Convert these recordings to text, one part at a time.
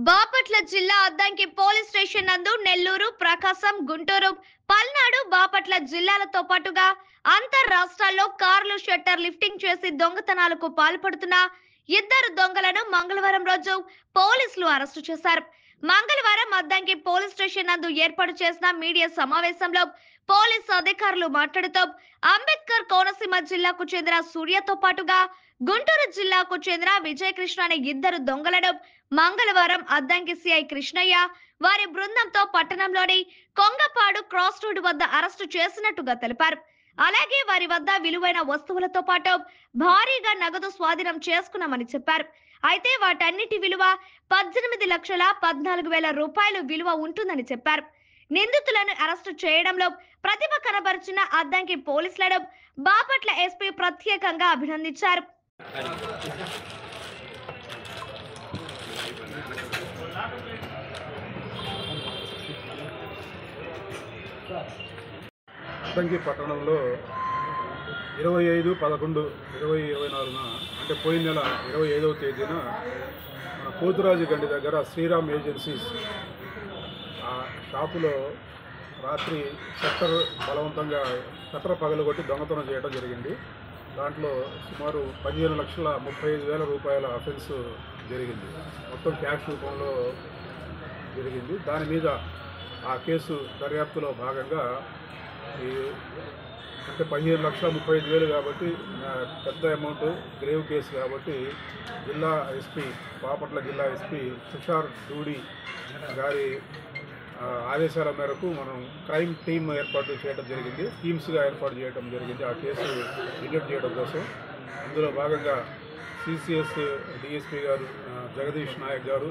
బాపట్ల జిల్లా Addanki police station నందు నెల్లూరు, ప్రకాశం, గుంటూరు, పల్నాడు, బాపట్ల జిల్లాలతో పాటుగా అంతర్ రాష్ట్రాల్లో కార్లు షట్టర్ లిఫ్టింగ్ చేసి దొంగతనాలకు పాల్పడుతున్న ఇద్దరు దొంగలను మంగళవారం రోజు పోలీసులు అరెస్టు చేశారు. మంగళవారం అద్దంకి పోలీస్ స్టేషన్ నందు ఏర్పాటు చేసిన మీడియా సమావేశంలో పోలీసు అధికారులు మాట్లాడుతూ అంబేద్కర్ కోనసీమ జిల్లాకు చెందిన సూర్యతో పాటుగా గుంటూరు జిల్లాకు చెందిన విజయ్ కృష్ణ అనే ఇద్దరు దొంగలను మంగళవారం అద్దంకి సిఐ కృష్ణయ్య వారి బృందంతో పట్టణంలోని కొంగపాడు క్రాస్ రోడ్ వద్ద అరెస్టు చేసినట్టుగా తెలిపారు. అలాగే వారి వద్ద విలువైన వస్తువులతో పాటు భారీగా నగదు స్వాధీనం చేసుకున్నామని చెప్పారు. అయితే వాటన్నిటి విలువ 18,14,000 రూపాయలు విలువ ఉంటుందని చెప్పారు. నిందితులను అరెస్టు చేయడంలో ప్రతిభ కనబరిచిన అద్దంకి పోలీసులను బాపట్ల ఎస్పీ ప్రత్యేకంగా అభినందించారు. అద్దంకి పట్టణంలో 25/11/2024 అంటే పోయిన నెల 25వ తేదీన మన పోతురాజు గండి దగ్గర శ్రీరామ్ ఏజెన్సీస్ ఆ షాపులో రాత్రి బలవంతంగా షట్టర్ పగలగొట్టి దొంగతనం చేయడం జరిగింది. దాంట్లో సుమారు 15,35,000 రూపాయల అఫెన్స్ జరిగింది. మొత్తం క్యాష్ రూపంలో జరిగింది. దాని మీద ఆ కేసు దర్యాప్తులో భాగంగా అంటే 15,35,000 కాబట్టి పెద్ద అమౌంట్, గ్రేవ్ కేసు కాబట్టి జిల్లా ఎస్పీ బాపట్ల జిల్లా ఎస్పీ తుషార్ డూడి గారి ఆదేశాల మేరకు మనం క్రైమ్ టీమ్ ఏర్పాటు చేయడం జరిగింది. టీమ్స్గా ఏర్పాటు చేయడం జరిగింది ఆ కేసు డిటెక్ట్ చేయడం కోసం. అందులో భాగంగా సిసిఎస్ డిఎస్పీ గారు జగదీష్ నాయక్ గారు,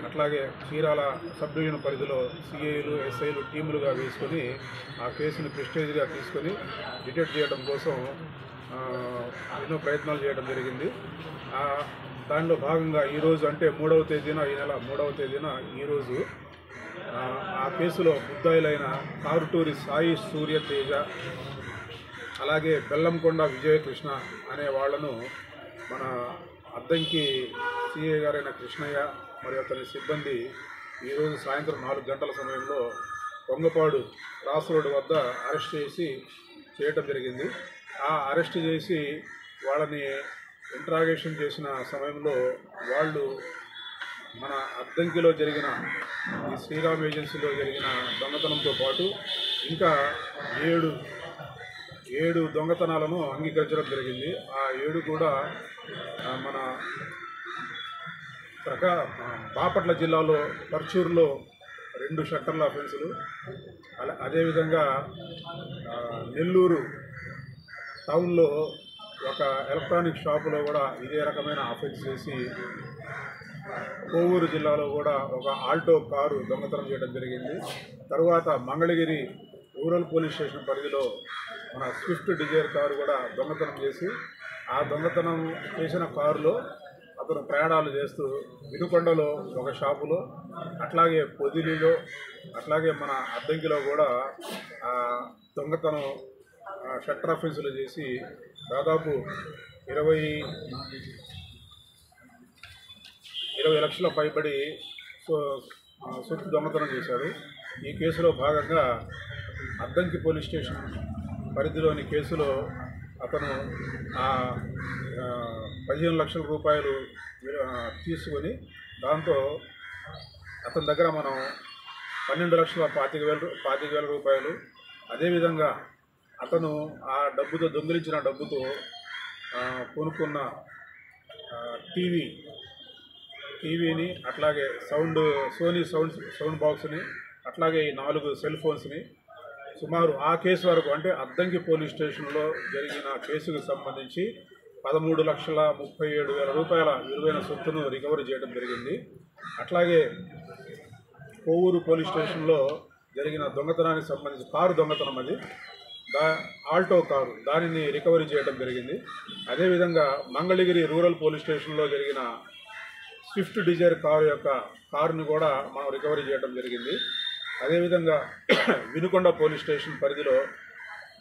అట్లాగే చీరాల సబ్ డివిజన్ పరిధిలో సిఐలు ఎస్ఐలు టీములుగా వేసుకొని ఆ కేసును ప్రెస్టేజ్గా తీసుకొని డిటెక్ట్ చేయడం కోసం ఎన్నో ప్రయత్నాలు చేయడం జరిగింది. దానిలో భాగంగా ఈరోజు అంటే ఈ నెల 3వ తేదీన ఈరోజు ఆ కేసులో ముద్దాయిలైన కారుటూరి సాయి సూర్య తేజ, అలాగే బెల్లంకొండ విజయ కృష్ణ అనే వాళ్లను మన అద్దంకి సిఐ గారైన కృష్ణయ్య మరియు అతని సిబ్బంది ఈరోజు సాయంత్రం 4 గంటల సమయంలో కొంగపాడు క్రాస్ రోడ్ వద్ద అరెస్ట్ చేయటం జరిగింది. ఆ అరెస్ట్ చేసి వాళ్ళని ఇంట్రాగేషన్ చేసిన సమయంలో వాళ్ళు మన అద్దంకిలో జరిగిన ఈ శ్రీరామ్ ఏజెన్సీలో జరిగిన దొంగతనంతో పాటు ఇంకా 7 దొంగతనాలను అంగీకరించడం జరిగింది. ఆ 7 కూడా మన బాపట్ల జిల్లాలో పర్చూరులో 2 షట్టర్ల అఫెన్సులు, అదేవిధంగా నెల్లూరు టౌన్లో ఒక ఎలక్ట్రానిక్ షాపులో కూడా ఇదే రకమైన అఫెన్స్ చేసి, కోవూరు జిల్లాలో కూడా ఒక ఆల్టో కారు దొంగతనం చేయడం జరిగింది. తరువాత మంగళగిరి రూరల్ పోలీస్ స్టేషన్ పరిధిలో మన స్విఫ్ట్ డిజైర్ కారు కూడా దొంగతనం చేసి, ఆ దొంగతనం చేసిన కారులో అతను ప్రయాణాలు చేస్తూ వినుకొండలో ఒక షాపులో, అట్లాగే పొదిలిలో, అట్లాగే మన అద్దంకిలో కూడా దొంగతనం షట్టర్ అఫెన్సులు చేసి దాదాపు 20 లక్షల పైబడి సొత్తు దొంగతనం చేశారు. ఈ కేసులో భాగంగా అద్దంకి పోలీస్ స్టేషన్ పరిధిలోని కేసులో అతను 15 లక్షల రూపాయలు తీసుకొని, దాంతో అతని దగ్గర మనం 12,25,000 రూపాయలు, అదేవిధంగా అతను ఆ డబ్బుతో దొంగిలించిన డబ్బుతో కొనుక్కున్న టీవీని, అట్లాగే సోనీ సౌండ్ బాక్స్ని, అట్లాగే 4 సెల్ ఫోన్స్ని సుమారు ఆ కేసు వరకు అంటే అద్దంకి పోలీస్ స్టేషన్లో జరిగిన కేసుకు సంబంధించి 13,37,000 రూపాయల విలువైన సొత్తును రికవరీ చేయడం జరిగింది. అట్లాగే కోవూరు పోలీస్ స్టేషన్లో జరిగిన దొంగతనానికి సంబంధించి కారు దొంగతనం, అది ఆల్టో కారు, దానిని రికవరీ చేయడం జరిగింది. అదేవిధంగా మంగళగిరి రూరల్ పోలీస్ స్టేషన్లో జరిగిన స్విఫ్ట్ డిజైర్ కారుని కూడా మనం రికవరీ చేయడం జరిగింది. అదేవిధంగా వినుకొండ పోలీస్ స్టేషన్ పరిధిలో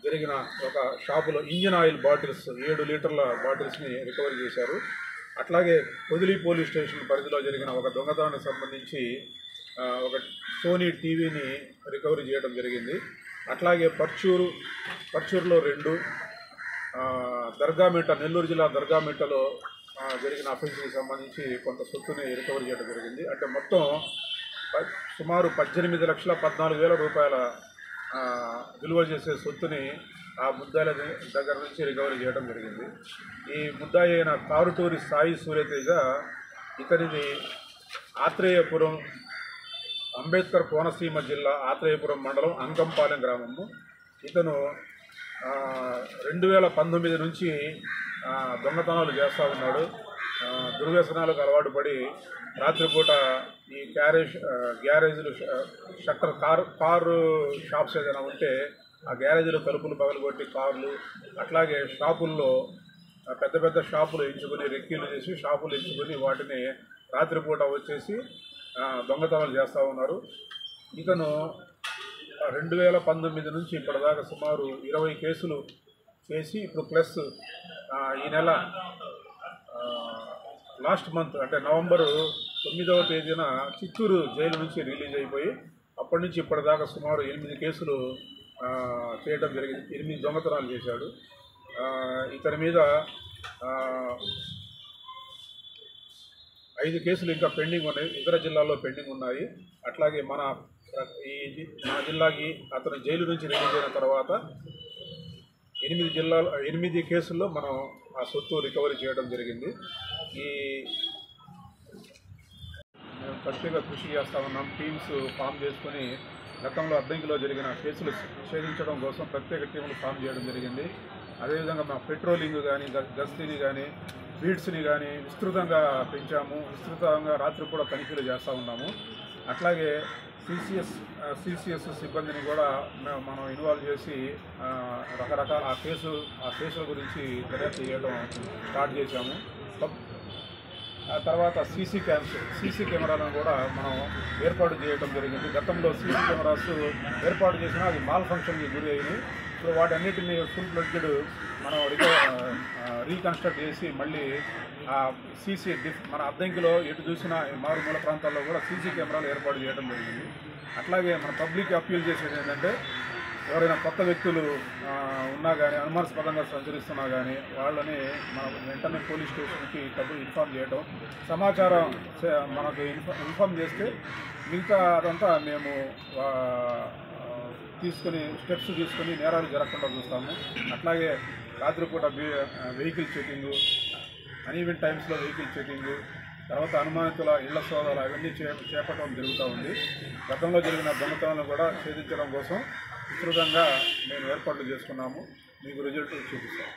జరిగిన ఒక షాపులో ఇంజిన్ ఆయిల్ బాటిల్స్ 7 లీటర్ల బాటిల్స్ని రికవరీ చేశారు. అట్లాగే పొదిలి పోలీస్ స్టేషన్ పరిధిలో జరిగిన ఒక దొంగతనానికి సంబంధించి ఒక సోనీ టీవీని రికవరీ చేయడం జరిగింది. అట్లాగే పర్చూరులో 2, దర్గామిట్ట నెల్లూరు జిల్లా దర్గామిట్టలో జరిగిన అఫెన్స్కి సంబంధించి కొంత సొత్తుని రికవరీ చేయడం జరిగింది. అంటే మొత్తం సుమారు 18,14,000 రూపాయల విలువ చేసే సొత్తుని ఆ ముద్దాయిల దగ్గర నుంచి రికవరీ చేయడం జరిగింది. ఈ ముద్దాయి అయిన కారుటూరి సాయి సూర్యతేజ, ఇతనిది ఆత్రేయపురం, అంబేద్కర్ కోనసీమ జిల్లా ఆత్రేయపురం మండలం అంకంపాలెం గ్రామము. ఇతను 2019 నుంచి దొంగతనాలు చేస్తూ ఉన్నాడు. దుర్వ్యసనాలకు అలవాటు పడి రాత్రిపూట ఈ గ్యారేజ్లు షట్టర్ కారు షాప్స్ ఏదైనా ఉంటే ఆ గ్యారేజీలో తలుపులు పగలగొట్టి కార్లు, అట్లాగే షాపుల్లో పెద్ద పెద్ద షాపులు ఎంచుకొని రెక్కీలు చేసి షాపులు ఎంచుకొని వాటిని రాత్రిపూట వచ్చేసి దొంగతనాలు చేస్తూ ఉన్నారు. ఇతను 2019 నుంచి ఇప్పటిదాకా సుమారు 20 కేసులు చేసి ఇప్పుడు ప్లస్ ఈ నెల లాస్ట్ మంత్ అంటే నవంబరు 9వ తేదీన చిత్తూరు జైలు నుంచి రిలీజ్ అయిపోయి అప్పటి నుంచి ఇప్పటిదాకా సుమారు 8 కేసులు చేయడం జరిగింది. 8 దొంగతనాలు చేశాడు. ఇతని మీద 5 కేసులు ఇంకా పెండింగ్ ఉన్నాయి, ఇతర జిల్లాల్లో పెండింగ్ ఉన్నాయి. అట్లాగే మన జిల్లాకి అతను జైలు నుంచి రిలీజ్ అయిన తర్వాత 8 కేసుల్లో మనం ఆ సొత్తు రికవరీ చేయడం జరిగింది. మేము ప్రత్యేక కృషి చేస్తూ ఉన్నాం. టీమ్స్ ఫామ్ చేసుకొని గతంలో అద్దంకిలో జరిగిన కేసులు ఛేదించడం కోసం ప్రత్యేక టీములు ఫామ్ చేయడం జరిగింది. అదేవిధంగా మా పెట్రోలింగ్ కానీ గస్తీని కానీ బీడ్స్ని కానీ విస్తృతంగా పెంచాము. విస్తృతంగా రాత్రి కూడా తనిఖీలు చేస్తూ ఉన్నాము. అట్లాగే సిసిఎస్ సిబ్బందిని కూడా మనం ఇన్వాల్వ్ చేసి రకరకాల ఆ కేసుల గురించి దర్యాప్తు చేయడం స్టార్ట్ చేశాము. ఆ తర్వాత సీసీ కెమెరాలను కూడా మనం ఏర్పాటు చేయడం జరిగింది. గతంలో సీసీ కెమెరాస్ ఏర్పాటు చేసినా అది మాల్ ఫంక్షన్కి గురి అయింది. ఇప్పుడు వాటన్నిటిని ఫుల్ ఫ్లెడ్జ్డ్ మనం రీకన్స్ట్రక్ట్ చేసి మళ్ళీ మన అద్దంకిలో ఎటు చూసినా మారుమూల ప్రాంతాల్లో కూడా సీసీ కెమెరాలు ఏర్పాటు చేయడం జరిగింది. అట్లాగే మన పబ్లిక్ అప్పీల్ చేసేది ఏంటంటే ఎవరైనా కొత్త వ్యక్తులు ఉన్నా కానీ అనుమానాస్పదంగా సంచరిస్తున్నా కానీ వాళ్ళని మనం వెంటనే పోలీస్ స్టేషన్కి ఇన్ఫామ్ చేయడం, సమాచారం మనకు ఇన్ఫామ్ చేస్తే మిగతా అదంతా మేము స్టెప్స్ తీసుకొని నేరాలు జరగకుండా చూస్తాము. అట్లాగే రాత్రిపూట వెహికల్ చెకింగు, అన్ఈవెన్ టైమ్స్లో వెహికల్ చెకింగు, తర్వాత అనుమానితుల ఇళ్ల సోదాలు అవన్నీ చేపట్టడం జరుగుతూ ఉంది. గతంలో జరిగిన దొంగతనాలను కూడా ఛేదించడం కోసం విస్తృతంగా మేము ఏర్పాట్లు చేసుకున్నాము. మీకు రిజల్ట్ చూపిస్తాము.